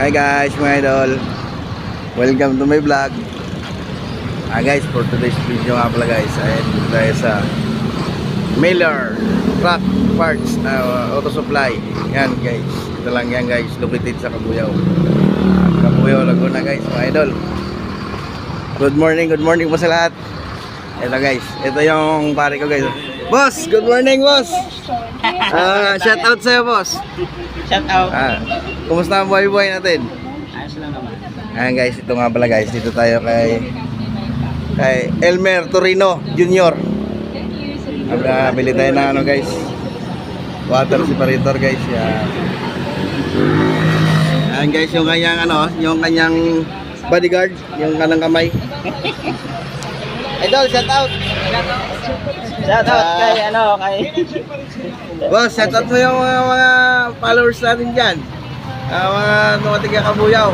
Hi guys, mga idol. Welcome to my vlog. Guys, for today's video nga pala guys, ay dito tayo sa Miller Truck Parts Auto Supply. Yan guys, ito lang yan guys, located sa Cabuyao, Laguna guys, mga idol. Good morning po sa lahat. Ito guys, ito yung pare ko guys. Boss, good morning boss. Shout out sa'yo boss. Shout out. Kumusta ang buhay-buhay natin? Ayos lang naman. Ayan guys, ito nga pala guys, dito tayo kay Elmer Torino Jr. Bili tayo ng ano guys, water separator guys. Ayan guys, yung kanyang ano, yung kanyang bodyguard, yung kanang kamay. Idol, shout out. Shout out kay kay Boss, shout out mo yung mga followers natin dyan. Mga tumating ka Cabuyao.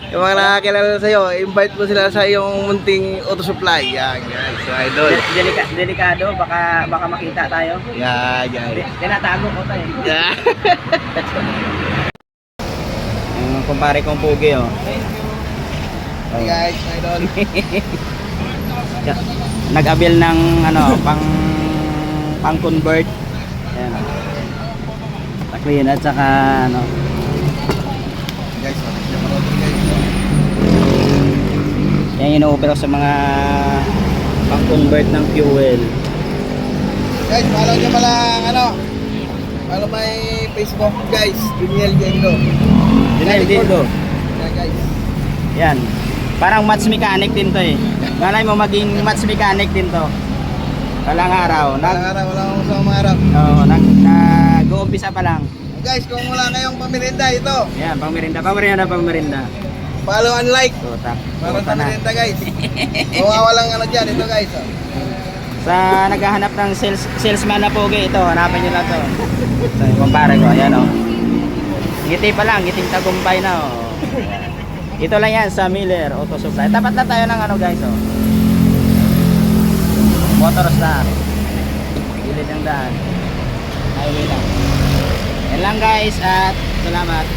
Yung mga nakakilala sa'yo, invite mo sila sa iyong munting auto supply. Yan guys, so idol. Delikado, baka makita tayo. Yan guys. Tinatago ko tayo. Yeah. Kumpare kong pugi oh. Hey guys, idol. Nag-abil ng pang convert. Ayan. Clean at saka Guys, yan ino-offer sa mga pang convert ng fuel. guys, follow nyo pala follow my Facebook guys, Daniel Diego. Dito. Yeah guys. Yan. Parang match mechanic din to eh. Malay mo maging match mechanic din to. Walang araw. Wala akong sa mga araw. Oo, nag-uumpisa pa lang. Guys, kung wala kayong pamirinda, ito. Yan, pangmerinda. Follow and like. Tutak. Para sa merienda guys. Kung walang dyan, ito guys. Sa naghahanap ng salesman na pogi, ito, hanapin nyo lang to. So, kumpare ko, ayan o. Ngiti pa lang, ngiting tagumpay na o. Ito lang yan sa Miller Auto Supply. Tapat na tayo ng guys o. Motor Star. Gilid ng daan. Highway lang. Yan lang guys at salamat.